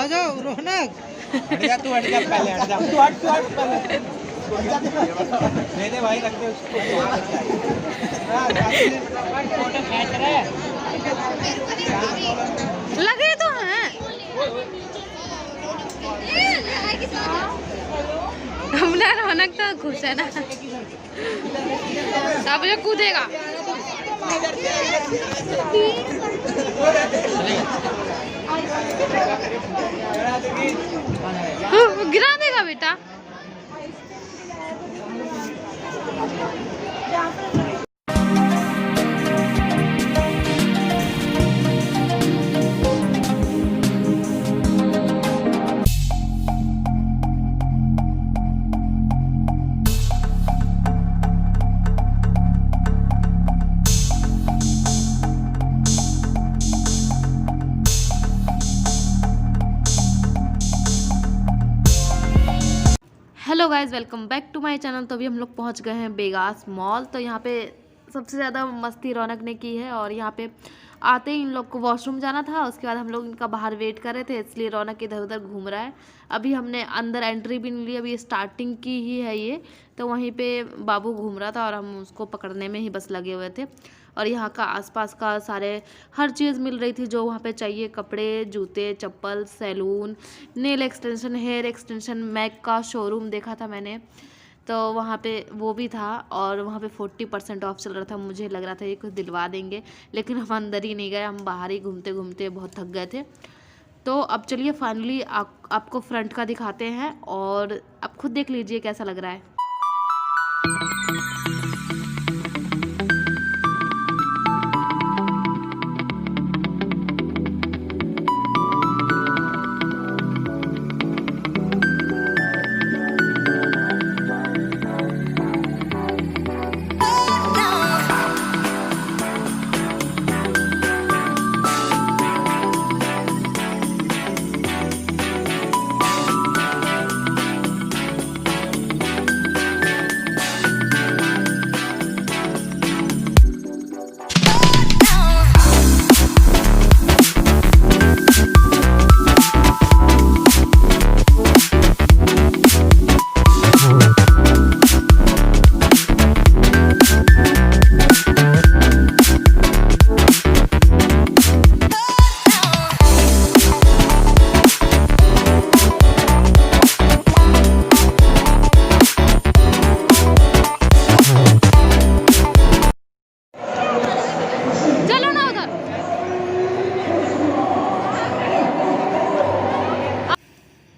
आ जाओ रौनक। हट जा तू, हट जा पहले, हट जा तू, हट पहले। दे दे भाई, रख दे उसको। फोटो खींच रहे लगे तो हैं। हमने रौनक तो खुश है ना, अब ये कूदेगा। गिरा देगा बेटा। Hello guys, welcome back to my channel. तो अभी हम लोग पहुंच गए हैं बेगास मॉल। तो यहाँ पे सबसे ज़्यादा मस्ती रौनक ने की है, और यहाँ पे आते ही इन लोग को वॉशरूम जाना था। उसके बाद हम लोग इनका बाहर वेट कर रहे थे, इसलिए रौनक इधर उधर घूम रहा है। अभी हमने अंदर एंट्री भी नहीं ली, अभी स्टार्टिंग की ही है ये। तो वहीं पे बाबू घूम रहा था और हम उसको पकड़ने में ही बस लगे हुए थे। और यहाँ का आसपास का सारे हर चीज़ मिल रही थी जो वहाँ पे चाहिए, कपड़े, जूते, चप्पल, salon, nail extension, hair extension, MAC का शोरूम देखा था मैंने, तो वहाँ पे वो भी था। और वहाँ पे 40% ऑफ चल रहा था। मुझे लग रहा था ये कुछ दिलवा देंगे, लेकिन हम अंदर ही नहीं गए, हम बाहर ही घूमते घूमते बहुत थक गए थे। तो अब चलिए फाइनली आपको फ्रंट का दिखाते हैं, और आप खुद देख लीजिए कैसा लग रहा है।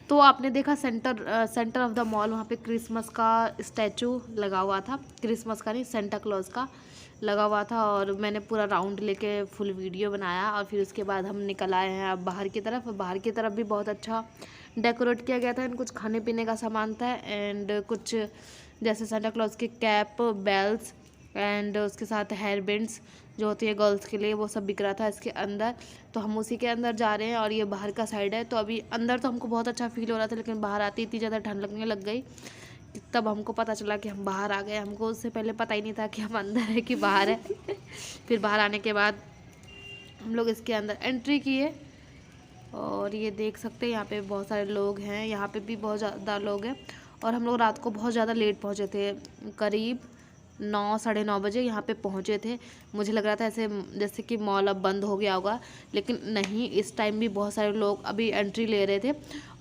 तो आपने देखा सेंटर ऑफ द मॉल, वहाँ पे क्रिसमस का स्टैचू लगा हुआ था। क्रिसमस का नहीं, सेंटा क्लॉज का लगा हुआ था। और मैंने पूरा राउंड लेके फुल वीडियो बनाया। और फिर उसके बाद हम निकल आए हैं अब बाहर की तरफ। बाहर की तरफ भी बहुत अच्छा डेकोरेट किया गया था। कुछ खाने पीने का सामान था, एंड कुछ जैसे सेंटा क्लॉज की कैप, बेल्स, एंड उसके साथ हेयर बैंड्स जो होती है गर्ल्स के लिए, वो सब बिक रहा था इसके अंदर। तो हम उसी के अंदर जा रहे हैं, और ये बाहर का साइड है। तो अभी अंदर तो हमको बहुत अच्छा फील हो रहा था, लेकिन बाहर आती इतनी ज़्यादा ठंड लगने लग गई, तब हमको पता चला कि हम बाहर आ गए। हमको उससे पहले पता ही नहीं था कि हम अंदर है कि बाहर है। फिर बाहर आने के बाद हम लोग इसके अंदर एंट्री किए, और ये देख सकते हैं यहाँ पे बहुत सारे लोग हैं। यहाँ पे भी बहुत ज़्यादा लोग हैं। और हम लोग रात को बहुत ज़्यादा लेट पहुँचे थे, करीब 9 साढ़े 9 बजे यहाँ पे पहुँचे थे। मुझे लग रहा था ऐसे जैसे कि मॉल अब बंद हो गया होगा, लेकिन नहीं, इस टाइम भी बहुत सारे लोग अभी एंट्री ले रहे थे।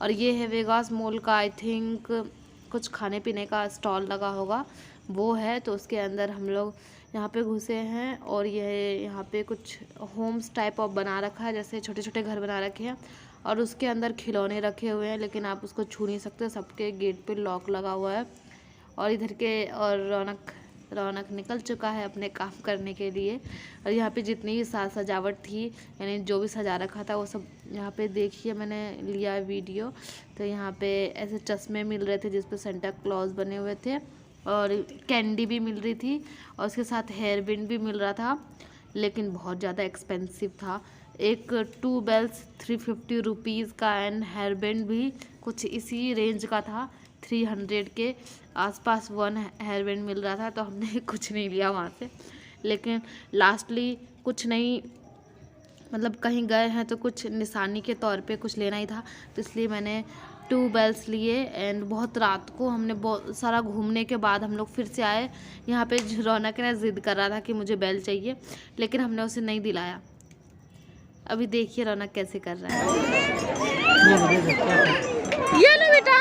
और ये है वेगास मॉल का, आई थिंक कुछ खाने पीने का स्टॉल लगा होगा, वो है। तो उसके अंदर हम लोग यहाँ पे घुसे हैं, और ये यहाँ पे कुछ होम्स टाइप ऑफ बना रखा है, जैसे छोटे छोटे घर बना रखे हैं। और उसके अंदर खिलौने रखे हुए हैं, लेकिन आप उसको छू नहीं सकते, सबके गेट पे लॉक लगा हुआ है। और इधर के और रौनक निकल चुका है अपने काम करने के लिए। और यहाँ पे जितनी भी सजावट थी, यानी जो भी सजा रखा था, वो सब यहाँ पे देखिए, मैंने लिया वीडियो। तो यहाँ पे ऐसे चश्मे मिल रहे थे जिस पे सेंटा क्लॉज बने हुए थे, और कैंडी भी मिल रही थी, और उसके साथ हेयर बैंड भी मिल रहा था, लेकिन बहुत ज़्यादा एक्सपेंसिव था। एक 2 बेल्स 350 रुपीज़ का, एंड हेयर बैंड भी कुछ इसी रेंज का था, 300 के आसपास 1 हेयर बैंड मिल रहा था। तो हमने कुछ नहीं लिया वहाँ से, लेकिन लास्टली कुछ नहीं मतलब कहीं गए हैं तो कुछ निशानी के तौर पे कुछ लेना ही था, तो इसलिए मैंने 2 बेल्स लिए। एंड बहुत रात को हमने बहुत सारा घूमने के बाद हम लोग फिर से आए यहाँ पे। रौनक ने ज़िद कर रहा था कि मुझे बेल चाहिए, लेकिन हमने उसे नहीं दिलाया। अभी देखिए रौनक कैसे कर रहा है। ये लो बेटा।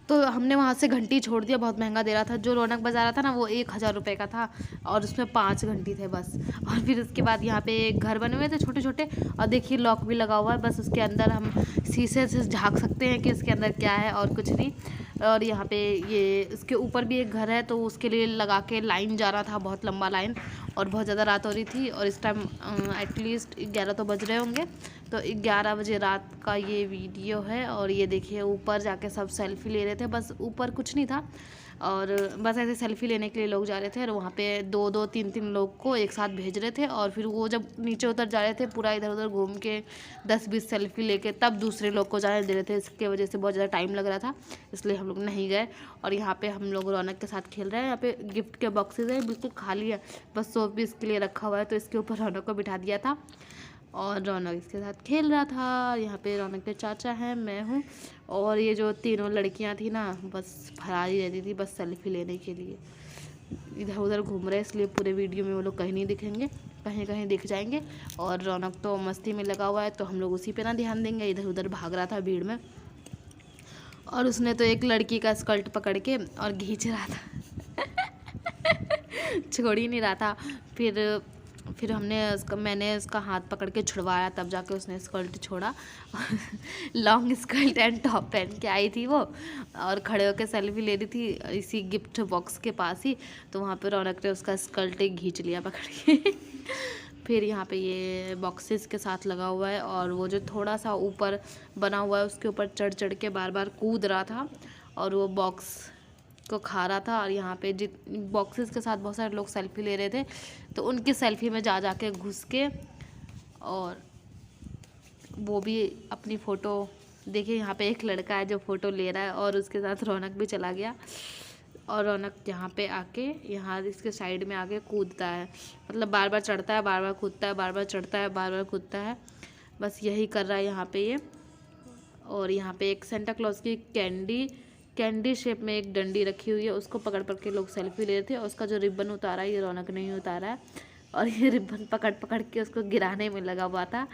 तो हमने वहाँ से घंटी छोड़ दिया, बहुत महंगा दे रहा था। जो रौनक बजा रहा था ना वो 1000 रुपये का था और उसमें 5 घंटी थे बस। और फिर उसके बाद यहाँ पे घर बने हुए थे छोटे छोटे, और देखिए लॉक भी लगा हुआ है। बस उसके अंदर हम शीशे से झांक सकते हैं कि उसके अंदर क्या है और कुछ नहीं। और यहाँ पे ये इसके ऊपर भी एक घर है, तो उसके लिए लगा के लाइन जा रहा था, बहुत लंबा लाइन, और बहुत ज़्यादा रात हो रही थी। और इस टाइम एटलीस्ट 11 तो बज रहे होंगे, तो 11 बजे रात का ये वीडियो है। और ये देखिए ऊपर जाके सब सेल्फी ले रहे थे, बस ऊपर कुछ नहीं था, और बस ऐसे सेल्फी लेने के लिए लोग जा रहे थे। और वहाँ पे 2-2, 3-3 लोग को एक साथ भेज रहे थे, और फिर वो जब नीचे उतर जा रहे थे पूरा इधर उधर घूम के 10-20 सेल्फी लेके तब दूसरे लोग को जाने दे रहे थे। इसके वजह से बहुत ज़्यादा टाइम लग रहा था, इसलिए हम लोग नहीं गए। और यहाँ पे हम लोग रौनक के साथ खेल रहे हैं। यहाँ पे गिफ्ट के बॉक्सेस हैं, बिल्कुल खाली है, बस 100 पीस के लिए रखा हुआ है। तो इसके ऊपर रौनक को बिठा दिया था और रौनक इसके साथ खेल रहा था। यहाँ पे रौनक के चाचा हैं, मैं हूँ, और ये जो तीनों लड़कियाँ थी ना बस फरारी रहती थी बस सेल्फी लेने के लिए। इधर उधर घूम रहे, इसलिए पूरे वीडियो में वो लोग कहीं नहीं दिखेंगे, कहीं कहीं दिख जाएंगे। और रौनक तो मस्ती में लगा हुआ है, तो हम लोग उसी पे ना ध्यान देंगे। इधर उधर भाग रहा था भीड़ में, और उसने तो एक लड़की का स्कर्ट पकड़ के और खींच रहा था छोड़ ही नहीं रहा था। फिर मैंने उसका हाथ पकड़ के छुड़वाया, तब जाके उसने स्कर्ट छोड़ा लॉन्ग स्कर्ट एंड टॉप पहन के आई थी वो, और खड़े होकर सेल्फी ले रही थी इसी गिफ्ट बॉक्स के पास ही। तो वहाँ पे रौनक ने उसका स्कर्ट खींच लिया पकड़ के फिर यहाँ पे ये बॉक्सेस के साथ लगा हुआ है, और वो जो थोड़ा सा ऊपर बना हुआ है उसके ऊपर चढ़ चढ़ के बार बार कूद रहा था, और वो बॉक्स को खा रहा था। और यहाँ पे बॉक्सेस के साथ बहुत सारे लोग सेल्फी ले रहे थे, तो उनकी सेल्फी में जा के घुस के, और वो भी अपनी फ़ोटो देखिए। यहाँ पे एक लड़का है जो फ़ोटो ले रहा है, और उसके साथ रौनक भी चला गया। और रौनक यहाँ पे आके यहाँ इसके साइड में आके कूदता है, मतलब बार बार चढ़ता है, बार बार कूदता है, बार बार चढ़ता है, बार बार कूदता है, बस यही कर रहा है यहाँ पे ये। और यहाँ पे एक सेंटा क्लॉज की कैंडी शेप में एक डंडी रखी हुई है, उसको पकड़ के लोग सेल्फी ले रहे थे। और उसका जो रिबन उतारा है ये रौनक नहीं उतारा है, और ये रिबन पकड़ के उसको गिराने में लगा हुआ था।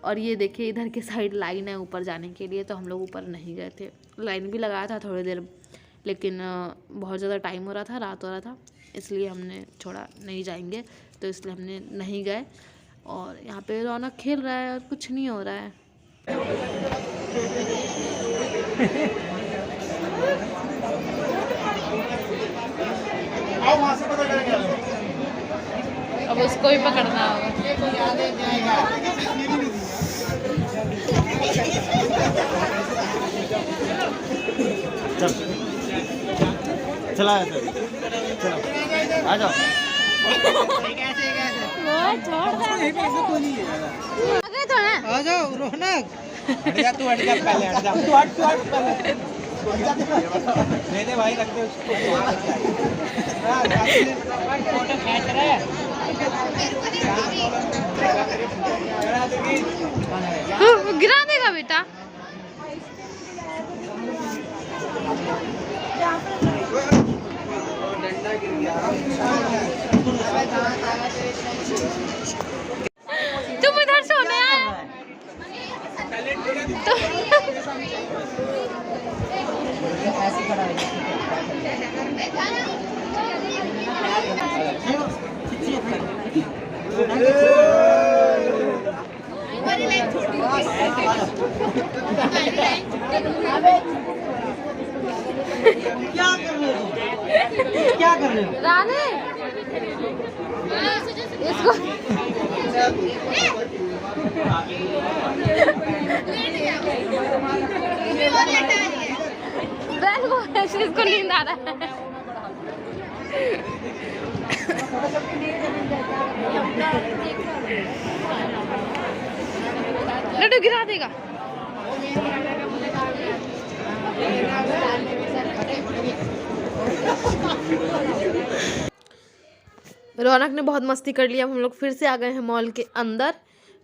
और ये देखिए इधर के साइड लाइन है ऊपर जाने के लिए, तो हम लोग ऊपर नहीं गए थे। लाइन भी लगाया था थोड़ी देर, लेकिन बहुत ज़्यादा टाइम हो रहा था, रात हो रहा था, इसलिए हमने छोड़ा, नहीं जाएंगे, तो इसलिए हमने नहीं गए। और यहाँ पे रौनक खेल रहा है और कुछ नहीं हो रहा है। अब उसको भी पकड़ना होगा। चला चलो आ जाओ। आ जाओ रौनक, हट जा तू, हट जा पहले, हट जा तू, हट पहले, दे दे भाई, रख दे उसको। फोटो खींच रहा है, गिरा देगा बेटा। तुम इधर सोने आए तो ऐसे खड़ा है। क्या कर रहे हो रानी, इसको इसको नींद आ रहा है। लड्डू गिरा देगा। रौनक ने बहुत मस्ती कर लिया। हम लोग फिर से आ गए हैं मॉल के अंदर।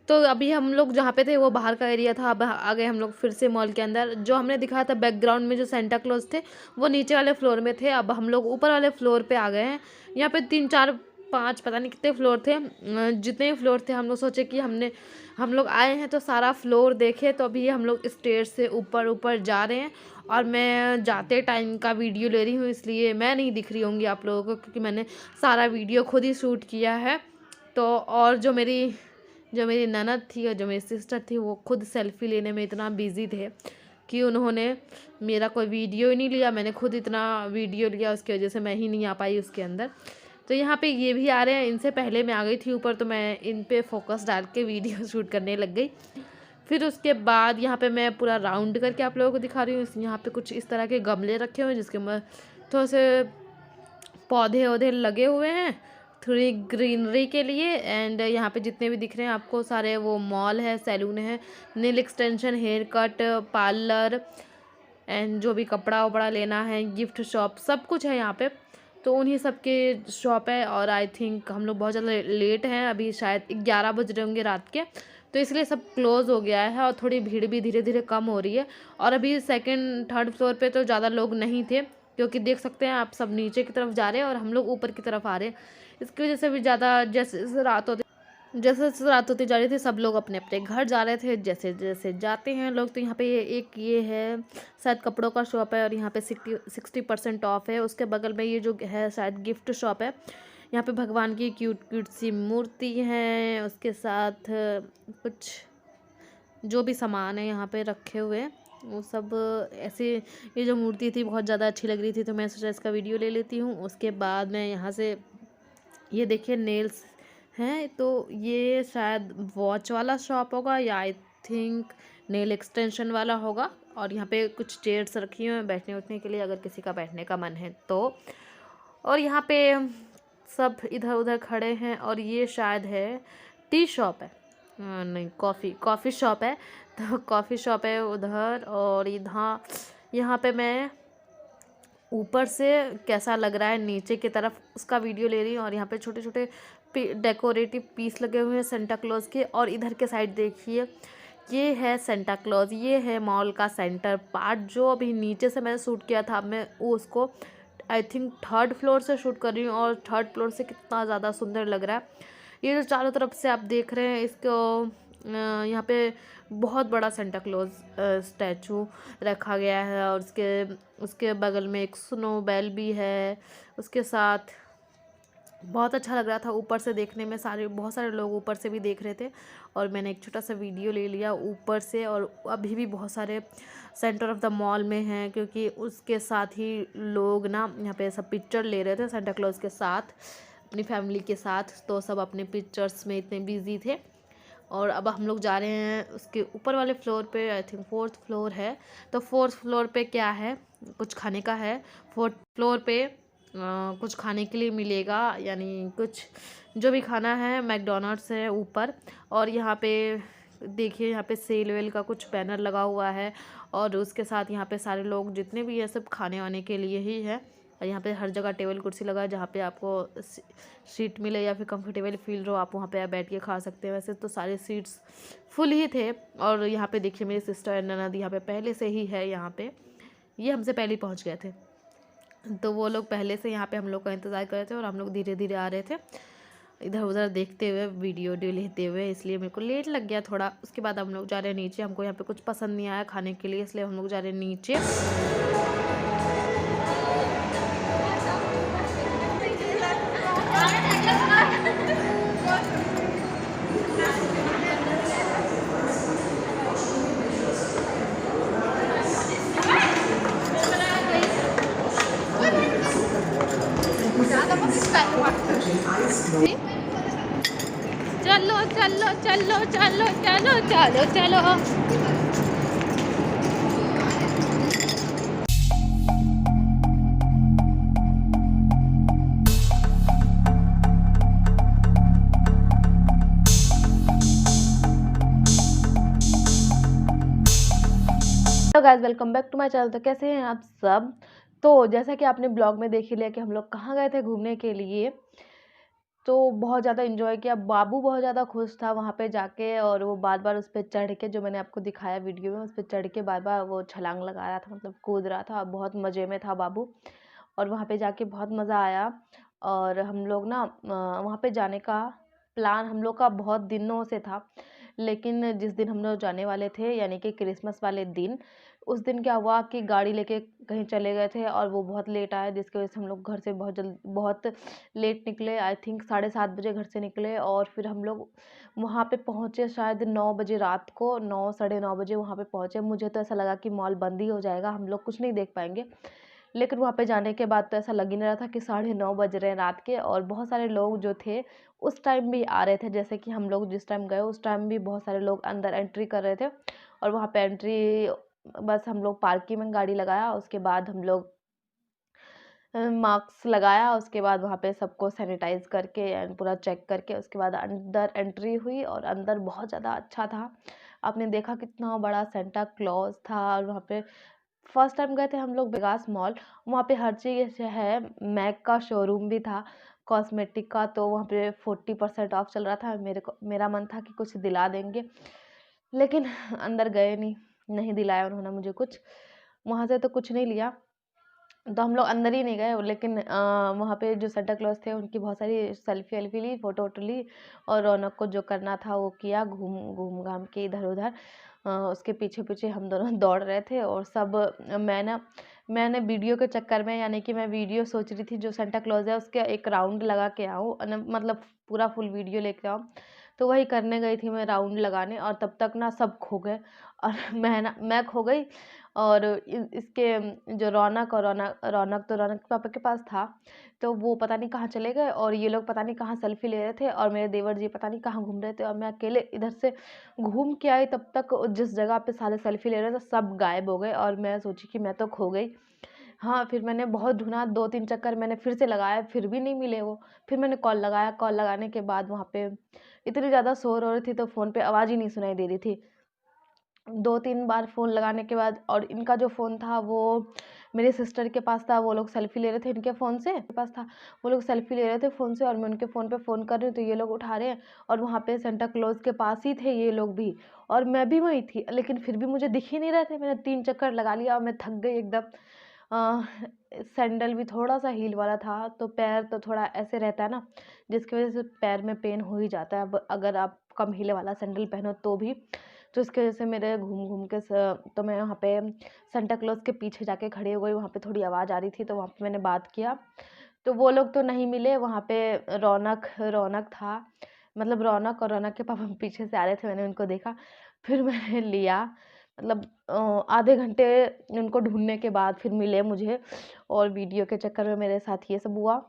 तो अभी हम लोग जहाँ पे थे वो बाहर का एरिया था, अब आ गए हम लोग फिर से मॉल के अंदर। जो हमने दिखाया था बैकग्राउंड में जो सेंटा क्लॉज थे वो नीचे वाले फ्लोर में थे, अब हम लोग ऊपर वाले फ्लोर पे आ गए हैं। यहाँ पे 3 4 5 पता नहीं कितने फ्लोर थे, जितने भी फ्लोर थे हम लोग सोचे कि हम लोग आए हैं तो सारा फ्लोर देखे। तो अभी हम लोग स्टेयर से ऊपर ऊपर जा रहे हैं और मैं जाते टाइम का वीडियो ले रही हूँ, इसलिए मैं नहीं दिख रही होंगी आप लोगों को, क्योंकि मैंने सारा वीडियो खुद ही शूट किया है। तो और जो मेरी ननद थी और जो मेरी सिस्टर थी वो खुद सेल्फ़ी लेने में इतना बिज़ी थे कि उन्होंने मेरा कोई वीडियो ही नहीं लिया। मैंने खुद इतना वीडियो लिया, उसकी वजह से मैं ही नहीं आ पाई उसके अंदर। तो यहाँ पे ये भी आ रहे हैं, इनसे पहले मैं आ गई थी ऊपर, तो मैं इन पे फोकस डाल के वीडियो शूट करने लग गई। फिर उसके बाद यहाँ पे मैं पूरा राउंड करके आप लोगों को दिखा रही हूँ। यहाँ पे कुछ इस तरह के गमले रखे हुए हैं जिसके में थोड़े से पौधे वौधे लगे हुए हैं थोड़ी ग्रीनरी के लिए। एंड यहाँ पे जितने भी दिख रहे हैं आपको सारे वो मॉल है, सैलून है, nail extension, haircut, parlour and जो भी कपड़ा वपड़ा लेना है, गिफ्ट शॉप, सब कुछ है यहाँ पे। तो उन्हीं सब के शॉप है। और आई थिंक हम लोग बहुत ज़्यादा लेट हैं, अभी शायद 11 बज रहे होंगे रात के, तो इसलिए सब क्लोज़ हो गया है और थोड़ी भीड़ भी धीरे धीरे कम हो रही है। और अभी 2nd 3rd फ्लोर पे तो ज़्यादा लोग नहीं थे, क्योंकि देख सकते हैं आप सब नीचे की तरफ जा रहे हैं और हम लोग ऊपर की तरफ आ रहे हैं। इसकी वजह से भी ज़्यादा जैसे रात होती जा रही थी सब लोग अपने अपने घर जा रहे थे, जैसे जैसे जाते हैं लोग। तो यहाँ पे ये है शायद कपड़ों का शॉप है और यहाँ पे 60% ऑफ है। उसके बगल में ये जो है शायद गिफ्ट शॉप है। यहाँ पे भगवान की क्यूट क्यूट सी मूर्ति है, उसके साथ कुछ जो भी सामान है यहाँ पे रखे हुए वो सब ऐसे। ये जो मूर्ति थी बहुत ज़्यादा अच्छी लग रही थी, तो मैं सोचा इसका वीडियो ले लेती हूँ। उसके बाद मैं यहाँ से ये देखिए नेल्स हैं, तो ये शायद वॉच वाला शॉप होगा या आई थिंक नेल एक्सटेंशन वाला होगा। और यहाँ पे कुछ चेयर्स रखी हुई हैं बैठने उठने के लिए, अगर किसी का बैठने का मन है तो। और यहाँ पे सब इधर उधर खड़े हैं। और ये शायद है टी शॉप है, नहीं कॉफ़ी शॉप है। तो कॉफ़ी शॉप है उधर। और यहाँ पे मैं ऊपर से कैसा लग रहा है नीचे की तरफ उसका वीडियो ले रही हूँ। और यहाँ पे छोटे छोटे डेकोरेटिव पीस लगे हुए हैं सेंटा क्लॉज के। और इधर के साइड देखिए ये है सेंटा क्लॉज, ये है मॉल का सेंटर पार्ट। जो अभी नीचे से मैंने शूट किया था, मैं उसको आई थिंक 3rd फ्लोर से शूट कर रही हूँ। और 3rd फ्लोर से कितना ज़्यादा सुंदर लग रहा है। ये जो चारों तरफ से आप देख रहे हैं इसको, यहाँ पे बहुत बड़ा सेंटा क्लॉज स्टैचू रखा गया है। और उसके बगल में एक स्नोबेल भी है। उसके साथ बहुत अच्छा लग रहा था ऊपर से देखने में, बहुत सारे लोग ऊपर से भी देख रहे थे। और मैंने एक छोटा सा वीडियो ले लिया ऊपर से। और अभी भी बहुत सारे सेंटर ऑफ द मॉल में हैं, क्योंकि उसके साथ ही लोग ना यहाँ पे सब पिक्चर ले रहे थे सेंटा क्लॉज के साथ, अपनी फैमिली के साथ। तो सब अपने पिक्चर्स में इतने बिजी थे। और अब हम लोग जा रहे हैं उसके ऊपर वाले फ्लोर पे, आई थिंक 4th फ्लोर है। तो 4th फ्लोर पे क्या है, कुछ खाने का है। 4th फ्लोर पे कुछ खाने के लिए मिलेगा, यानी कुछ जो भी खाना है, मैकडोनल्ड्स है ऊपर। और यहाँ पे देखिए यहाँ पे सेल वेल का कुछ बैनर लगा हुआ है। और उसके साथ यहाँ पे सारे लोग जितने भी ये सब खाने वाने के लिए ही है। और यहाँ पे हर जगह टेबल कुर्सी लगा है, जहाँ पे आपको सीट मिले या फिर कंफर्टेबल फील हो आप वहाँ पे बैठ के खा सकते हैं। वैसे तो सारे सीट्स फुल ही थे। और यहाँ पे देखिए मेरी सिस्टर एंड ननद यहाँ पे पहले से ही है, यहाँ पे ये हमसे पहले ही पहुँच गए थे। तो वो लोग पहले से यहाँ पे हम लोग का इंतज़ार कर रहे थे और हम लोग धीरे धीरे आ रहे थे इधर उधर देखते हुए, वीडियो लेते हुए, इसलिए मेरे को लेट लग गया थोड़ा। उसके बाद हम लोग जा रहे हैं नीचे। हमको यहाँ पे कुछ पसंद नहीं आया खाने के लिए, इसलिए हम लोग जा रहे हैं नीचे। चलो। Guys, welcome back to my channel. तो कैसे हैं आप सब। तो जैसा कि आपने ब्लॉग में देख ही लिया कि हम लोग कहाँ गए थे घूमने के लिए। तो बहुत ज़्यादा एंजॉय किया। बाबू बहुत ज़्यादा खुश था वहाँ पे जाके, और वो बार बार उस पर चढ़ के, जो मैंने आपको दिखाया वीडियो में, उस पर चढ़ के बार बार वो छलांग लगा रहा था, मतलब कूद रहा था। बहुत मज़े में था बाबू, और वहाँ पे जाके बहुत मज़ा आया। और हम लोग ना वहाँ पे जाने का प्लान हम लोग का बहुत दिनों से था, लेकिन जिस दिन हम लोग जाने वाले थे, यानी कि क्रिसमस वाले दिन, उस दिन क्या हुआ कि गाड़ी लेके कहीं चले गए थे और वो बहुत लेट आए, जिसकी वजह से हम लोग घर से बहुत लेट निकले। आई थिंक 7:30 बजे घर से निकले, और फिर हम लोग वहाँ पे पहुँचे शायद 9 बजे रात को, 9 साढ़े 9 बजे वहाँ पे पहुँचे। मुझे तो ऐसा लगा कि मॉल बंद ही हो जाएगा, हम लोग कुछ नहीं देख पाएंगे। लेकिन वहाँ पे जाने के बाद तो ऐसा लग ही नहीं रहा था कि 9:30 बज रहे हैं रात के। और बहुत सारे लोग जो थे उस टाइम भी आ रहे थे, जैसे कि हम लोग जिस टाइम गए उस टाइम भी बहुत सारे लोग अंदर एंट्री कर रहे थे। और वहाँ पे एंट्री, बस हम लोग पार्किंग में गाड़ी लगाया, उसके बाद हम लोग मास्क लगाया, उसके बाद वहाँ पे सबको सैनिटाइज करके एंड पूरा चेक करके उसके बाद अंदर एंट्री हुई। और अंदर बहुत ज़्यादा अच्छा था। आपने देखा कितना बड़ा सेंटा क्लॉज था। और वहाँ पे फर्स्ट टाइम गए थे हम लोग वेगास मॉल, वहाँ पे हर चीज़ है। मैक का शोरूम भी था, कॉस्मेटिक का, तो वहाँ पे 40% ऑफ चल रहा था। मेरा मन था कि कुछ दिला देंगे, लेकिन अंदर गए नहीं दिलाया उन्होंने मुझे कुछ। वहाँ से तो कुछ नहीं लिया, तो हम लोग अंदर ही नहीं गए। लेकिन वहाँ पे जो सेंटा क्लॉज थे उनकी बहुत सारी सेल्फी वेल्फी ली, फ़ोटो वोटो ली, और रौनक को जो करना था वो किया, घूम घूम घाम के इधर उधर। उसके पीछे पीछे हम दोनों दौड़ रहे थे। और सब मैंने वीडियो के चक्कर में, यानी कि मैं वीडियो सोच रही थी जो सेंटा क्लॉज है उसके एक राउंड लगा के आऊँ, मतलब पूरा फुल वीडियो लेके आऊँ। तो वही करने गई थी मैं, राउंड लगाने, और तब तक ना सब खो गए। और मैं खो गई। और इसके जो रौनक तो रौनक के पापा के पास था, तो वो पता नहीं कहाँ चले गए, और ये लोग पता नहीं कहाँ सेल्फी ले रहे थे, और मेरे देवर जी पता नहीं कहाँ घूम रहे थे। और मैं अकेले इधर से घूम के आई, तब तक जिस जगह पे सारे सेल्फी ले रहे थे सब गायब हो गए, और मैं सोची कि मैं तो खो गई। हाँ, फिर मैंने बहुत ढूँढा, 2-3 चक्कर मैंने फिर से लगाया, फिर भी नहीं मिले वो। फिर मैंने कॉल लगाया, कॉल लगाने के बाद वहाँ पे इतनी ज़्यादा शोर हो रही थी, तो फ़ोन पे आवाज़ ही नहीं सुनाई दे रही थी। 2-3 बार फ़ोन लगाने के बाद, और इनका जो फ़ोन था वो मेरे सिस्टर के पास था, वो लोग सेल्फ़ी ले रहे थे इनके फ़ोन से, मेरे पास था, वो लोग सेल्फ़ी ले रहे थे फ़ोन से, और मैं उनके फ़ोन पे फ़ोन कर रही हूँ तो ये लोग उठा रहे हैं। और वहाँ पे सेंटा क्लॉज़ के पास ही थे ये लोग भी, और मैं भी वहीं थी, लेकिन फिर भी मुझे दिख ही नहीं रहे थे। मैंने 3 चक्कर लगा लिया और मैं थक गई एकदम। अ, सैंडल भी थोड़ा-सा हील वाला था, तो पैर तो थोड़ा ऐसे रहता है ना, जिसकी वज़ह से पैर में पेन हो ही जाता है, अब अगर आप कम हीले वाला सैंडल पहनो तो भी। तो इसकी वजह से मेरे घूम-घूम के तो मैं वहाँ पे सांता क्लॉज़ के पीछे जाके खड़ी हो गई, वहाँ पे थोड़ी आवाज़ आ रही थी, तो वहाँ पे मैंने बात किया। तो वो लोग तो नहीं मिले, वहाँ पे रौनक रौनक था, मतलब रौनक और रौनक के पापा पीछे से आ रहे थे, मैंने उनको देखा। फिर मैंने लिया, मतलब आधे घंटे उनको ढूँढने के बाद फिर मिले मुझे, और वीडियो के चक्कर में मेरे साथ ये सब हुआ।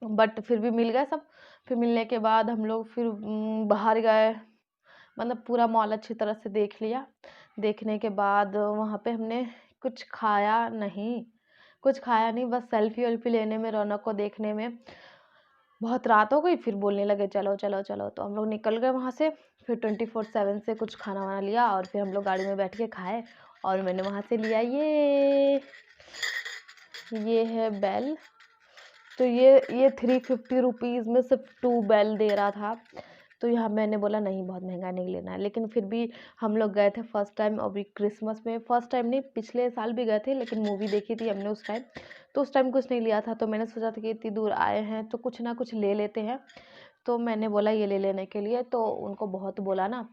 बट फिर भी मिल गए सब। फिर मिलने के बाद हम लोग फिर बाहर गए, मतलब पूरा मॉल अच्छी तरह से देख लिया। देखने के बाद वहाँ पे हमने कुछ खाया नहीं, बस सेल्फ़ी-वेल्फ़ी लेने में, रौनक को देखने में बहुत रात हो गई। फिर बोलने लगे चलो, चलो, चलो, तो हम लोग निकल गए वहाँ से। फिर 24/7 से कुछ खाना-वाना लिया, और फिर हम लोग गाड़ी में बैठ के खाए। और मैंने वहाँ से लिया ये है बेल। तो ये 350 रुपीज़ में सिर्फ 2 बेल दे रहा था। तो यहाँ मैंने बोला नहीं, बहुत महँगा नहीं लेना है, लेकिन फिर भी हम लोग गए थे फर्स्ट टाइम, अभी क्रिसमस में। फर्स्ट टाइम नहीं, पिछले साल भी गए थे, लेकिन मूवी देखी थी हमने उस टाइम, तो उस टाइम कुछ नहीं लिया था। तो मैंने सोचा था कि इतनी दूर आए हैं तो कुछ ना कुछ ले लेते हैं, तो मैंने बोला ये ले लेने के लिए। तो उनको बहुत बोला ना,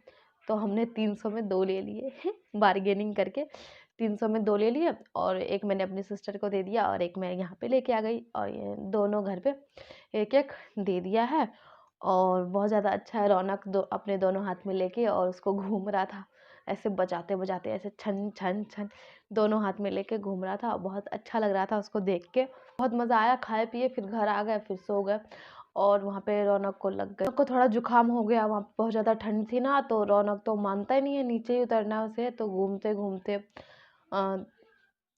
तो हमने 300 में 2 ले लिए बार्गेनिंग करके 300 में 2 ले लिए, और एक मैंने अपनी सिस्टर को दे दिया, और एक मैं यहाँ पे लेके आ गई, और ये दोनों घर पे एक-एक दे दिया है। और बहुत ज़्यादा अच्छा है। रौनक अपने दोनों हाथ में लेके और उसको घूम रहा था, ऐसे बजाते-बजाते, ऐसे छन छन छन दोनों हाथ में लेके घूम रहा था। बहुत अच्छा लग रहा था उसको देख के, बहुत मज़ा आया। खाए पिए फिर घर आ गए, फिर सो गए। और वहाँ पे रौनक को लग गई, रौनक को थोड़ा जुकाम हो गया, वहाँ पे बहुत ज़्यादा ठंड थी ना, तो रौनक तो मानता ही नहीं है नीचे ही उतरना है उसे। तो घूमते घूमते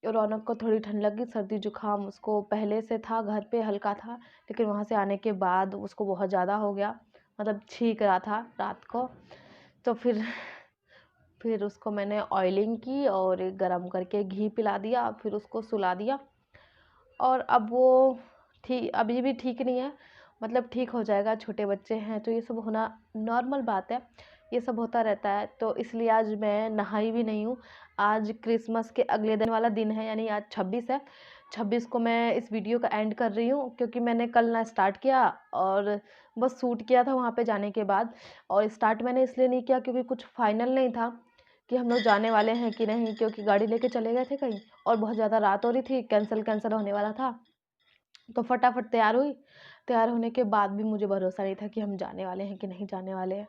रौनक को थोड़ी ठंड लगी, सर्दी जुकाम उसको पहले से था, घर पे हल्का था, लेकिन वहाँ से आने के बाद उसको बहुत ज़्यादा हो गया, मतलब छींक रहा था रात को। तो फिर फिर उसको मैंने ऑयलिंग की और गरम करके घी पिला दिया, फिर उसको सुला दिया। और अब वो अभी भी ठीक नहीं है, मतलब ठीक हो जाएगा, छोटे बच्चे हैं तो ये सब होना नॉर्मल बात है, ये सब होता रहता है। तो इसलिए आज मैं नहाई भी नहीं हूँ। आज क्रिसमस के अगले दिन वाला दिन है, यानी आज 26 है। 26 को मैं इस वीडियो का एंड कर रही हूँ, क्योंकि मैंने कल ना स्टार्ट किया और बस शूट किया था वहाँ पे जाने के बाद। और स्टार्ट मैंने इसलिए नहीं किया क्योंकि कुछ फाइनल नहीं था कि हम लोग जाने वाले हैं कि नहीं, क्योंकि गाड़ी लेके चले गए थे कहीं और बहुत ज़्यादा रात हो रही थी, कैंसिल होने वाला था। तो फटाफट तैयार हुई। तैयार होने के बाद भी मुझे भरोसा नहीं था कि हम जाने वाले हैं कि नहीं जाने वाले हैं।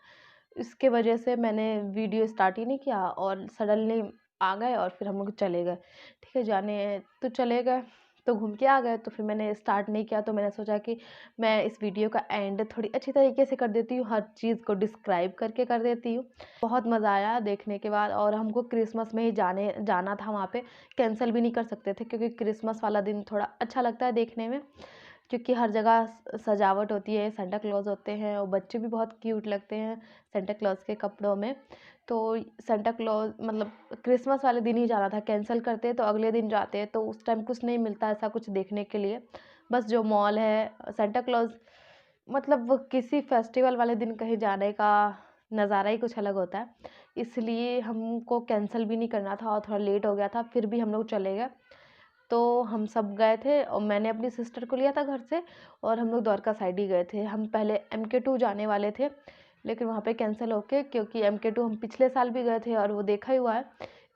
इसके वजह से मैंने वीडियो स्टार्ट ही नहीं किया और सडनली आ गए और फिर हम लोग चले गए। ठीक है, जाने तो चले गए, तो घूम के आ गए, तो फिर मैंने स्टार्ट नहीं किया। तो मैंने सोचा कि मैं इस वीडियो का एंड थोड़ी अच्छी तरीके से कर देती हूँ, हर चीज़ को डिस्क्राइब करके कर देती हूँ। बहुत मज़ा आया देखने के बाद, और हमको क्रिसमस में ही जाना था वहाँ पे, कैंसिल भी नहीं कर सकते थे क्योंकि क्रिसमस वाला दिन थोड़ा अच्छा लगता है देखने में, क्योंकि हर जगह सजावट होती है, सेंटा क्लॉज होते हैं और बच्चे भी बहुत क्यूट लगते हैं सेंटा क्लॉज के कपड़ों में। तो सेंटा क्लॉज मतलब क्रिसमस वाले दिन ही जाना था, कैंसिल करते तो अगले दिन जाते, तो उस टाइम कुछ नहीं मिलता ऐसा कुछ देखने के लिए। बस जो मॉल है सेंटा क्लॉज, मतलब वो किसी फेस्टिवल वाले दिन कहीं जाने का नज़ारा ही कुछ अलग होता है, इसलिए हमको कैंसिल भी नहीं करना था और थोड़ा लेट हो गया था, फिर भी हम लोग चले गए। तो हम सब गए थे और मैंने अपनी सिस्टर को लिया था घर से, और हम लोग द्वारका साइड ही गए थे। हम पहले MK2 जाने वाले थे, लेकिन वहाँ पे कैंसिल होके, क्योंकि MK2 हम पिछले साल भी गए थे और वो देखा ही हुआ है,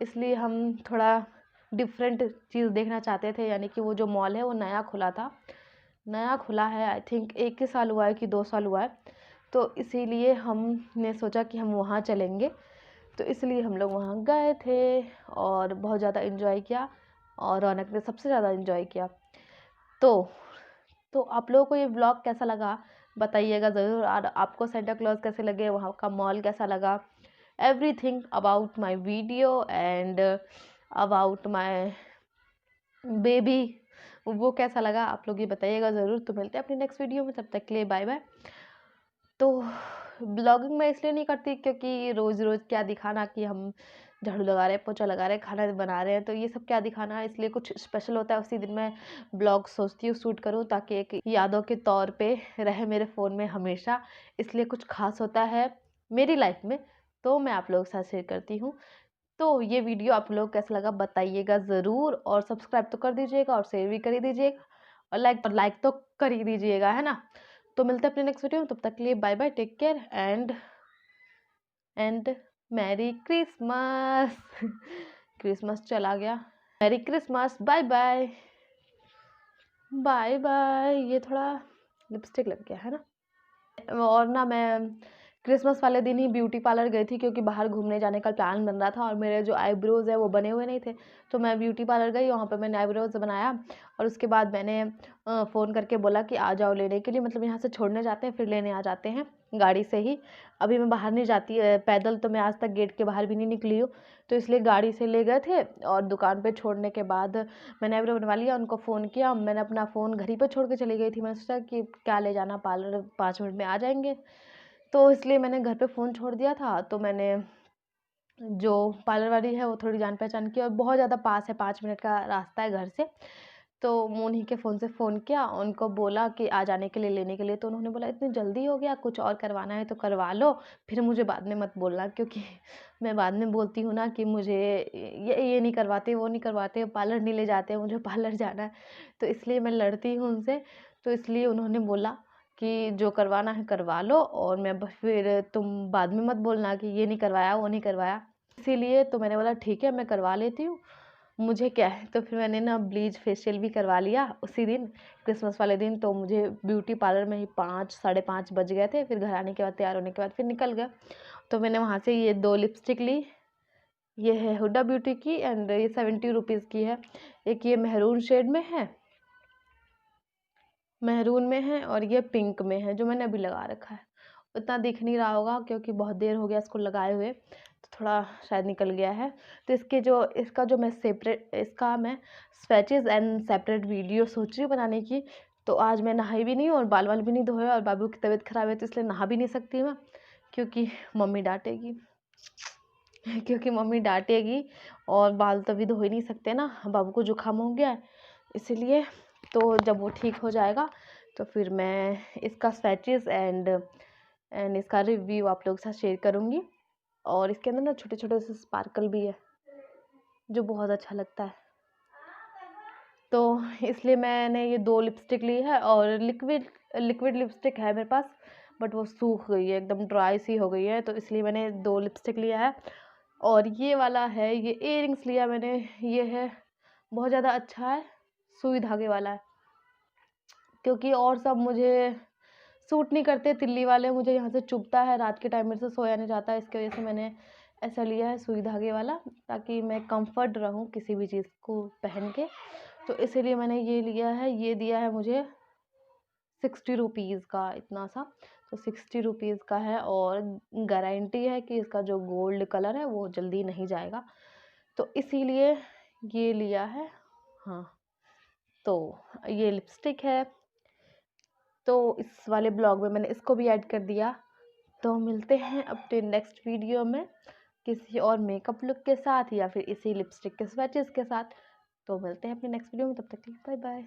इसलिए हम थोड़ा डिफरेंट चीज़ देखना चाहते थे। यानी कि वो जो मॉल है वो नया खुला है, आई थिंक 1 ही साल हुआ है कि 2 साल हुआ है, तो इसीलिए हमने सोचा कि हम वहाँ चलेंगे। तो इसलिए हम लोग वहाँ गए थे और बहुत ज़्यादा इन्जॉय किया, और रौनक ने सबसे ज़्यादा इन्जॉय किया। तो आप लोगों को ये व्लॉग कैसा लगा बताइएगा ज़रूर, और आपको सेंटा क्लॉज कैसे लगे, वहाँ का मॉल कैसा लगा, everything about my video and about my baby, वो कैसा लगा आप लोग ये बताइएगा ज़रूर। तो मिलते हैं अपनी नेक्स्ट वीडियो में, तब तक के लिए बाय बाय। तो ब्लॉगिंग मैं इसलिए नहीं करती क्योंकि रोज़ रोज़ क्या दिखाना कि हम झाड़ू लगा रहे हैं, पोछा लगा रहे हैं, खाना बना रहे हैं, तो ये सब क्या दिखाना है। इसलिए कुछ स्पेशल होता है उसी दिन मैं ब्लॉग सोचती हूँ शूट करूँ, ताकि एक यादों के तौर पे रहे मेरे फ़ोन में हमेशा। इसलिए कुछ खास होता है मेरी लाइफ में तो मैं आप लोगों के साथ शेयर करती हूँ। तो ये वीडियो आप लोग कैसा लगा बताइएगा ज़रूर, और सब्सक्राइब तो कर दीजिएगा और शेयर भी कर ही दीजिएगा, और लाइक तो कर ही दीजिएगा, है ना। तो मिलते हैं अपने नेक्स्ट वीडियो में, तब तक के लिए bye bye, take care and merry Christmas. Christmas चला गया, merry Christmas, bye bye bye bye. ये थोड़ा लिपस्टिक लग गया है ना। और ना मैं क्रिसमस वाले दिन ही ब्यूटी पार्लर गई थी, क्योंकि बाहर घूमने जाने का प्लान बन रहा था और मेरे जो आईब्रोज़ है वो बने हुए नहीं थे, तो मैं ब्यूटी पार्लर गई, वहाँ पे मैंने आईब्रोज़ बनाया, और उसके बाद मैंने फ़ोन करके बोला कि आ जाओ लेने के लिए, मतलब यहाँ से छोड़ने जाते हैं फिर लेने आ जाते हैं गाड़ी से ही। अभी मैं बाहर नहीं जाती पैदल, तो मैं आज तक गेट के बाहर भी नहीं निकली हूँ, तो इसलिए गाड़ी से ले गए थे, और दुकान पर छोड़ने के बाद मैंने आईब्रो बनवा लिया, उनको फ़ोन किया, मैंने अपना फ़ोन घर ही पर छोड़ के चली गई थी। मैंने सोचा कि क्या ले जाना, पार्लर 5 मिनट में आ जाएंगे, तो इसलिए मैंने घर पे फ़ोन छोड़ दिया था। तो मैंने जो पार्लर वाली है वो थोड़ी जान पहचान की, और बहुत ज़्यादा पास है, 5 मिनट का रास्ता है घर से, तो उन्हीं के फ़ोन से फ़ोन किया, उनको बोला कि आ जाने के लिए लेने के लिए, तो उन्होंने बोला इतनी जल्दी हो गया, कुछ और करवाना है तो करवा लो, फिर मुझे बाद में मत बोलना, क्योंकि मैं बाद में बोलती हूँ ना कि मुझे ये नहीं करवाते, वो नहीं करवाते, पार्लर नहीं ले जाते, मुझे पार्लर जाना है, तो इसलिए मैं लड़ती हूँ उनसे। तो इसलिए उन्होंने बोला कि जो करवाना है करवा लो, और मैं फिर तुम बाद में मत बोलना कि ये नहीं करवाया, वो नहीं करवाया। इसीलिए तो मैंने बोला ठीक है मैं करवा लेती हूँ, मुझे क्या है। तो फिर मैंने ना ब्लीच फेशियल भी करवा लिया उसी दिन, क्रिसमस वाले दिन। तो मुझे ब्यूटी पार्लर में ही 5 साढ़े 5 बज गए थे, फिर घर आने के बाद तैयार होने के बाद फिर निकल गए। तो मैंने वहाँ से ये 2 लिपस्टिक ली, ये है हुडा ब्यूटी की, एंड ये 70 रुपीज़ की है। एक ये मेहरून शेड में है, मैरून में है, और ये पिंक में है, जो मैंने अभी लगा रखा है। उतना दिख नहीं रहा होगा क्योंकि बहुत देर हो गया इसको लगाए हुए, तो थोड़ा शायद निकल गया है। तो इसका जो मैं स्वैचेस एंड सेपरेट वीडियो सोच रही हूँ बनाने की। तो आज मैं नहाई भी नहीं हूँ और बाल वाल भी नहीं धोए, और बाबू की तबीयत ख़राब है तो इसलिए नहा भी नहीं सकती मैं, क्योंकि मम्मी डांटेगी। क्योंकि मम्मी डांटेगी और बाल तो अभी धो ही नहीं सकते ना, बाबू को जुकाम हो गया है इसीलिए। तो जब वो ठीक हो जाएगा तो फिर मैं इसका स्वैचेस एंड इसका रिव्यू आप लोगों के साथ शेयर करूँगी। और इसके अंदर ना छोटे छोटे से स्पार्कल भी है जो बहुत अच्छा लगता है। तो इसलिए मैंने ये 2 लिपस्टिक ली है और लिक्विड लिपस्टिक है मेरे पास, बट वो सूख गई है, एकदम ड्राई सी हो गई है, तो इसलिए मैंने 2 लिपस्टिक लिया है। और ये वाला है, ये इयररिंग्स लिया मैंने, ये है बहुत ज़्यादा अच्छा है, सुई धागे वाला है, क्योंकि और सब मुझे सूट नहीं करते, तिल्ली वाले मुझे यहाँ से चुभता है, रात के टाइम मेरे से सोया नहीं जाता है, इसकी वजह से मैंने ऐसा लिया है सुई धागे वाला, ताकि मैं कंफर्ट रहूँ किसी भी चीज़ को पहन के। तो इसीलिए मैंने ये लिया है। ये दिया है मुझे 60 रुपीज़ का इतना सा, तो 60 रुपीज़ का है और गारंटी है कि इसका जो गोल्ड कलर है वो जल्दी नहीं जाएगा, तो इसीलिए ये लिया है। हाँ, तो ये लिपस्टिक है, तो इस वाले ब्लॉग में मैंने इसको भी ऐड कर दिया। तो मिलते हैं अपने नेक्स्ट वीडियो में किसी और मेकअप लुक के साथ या फिर इसी लिपस्टिक के स्वैचेस के साथ। तो मिलते हैं अपने नेक्स्ट वीडियो में, तब तक के लिए बाय बाय।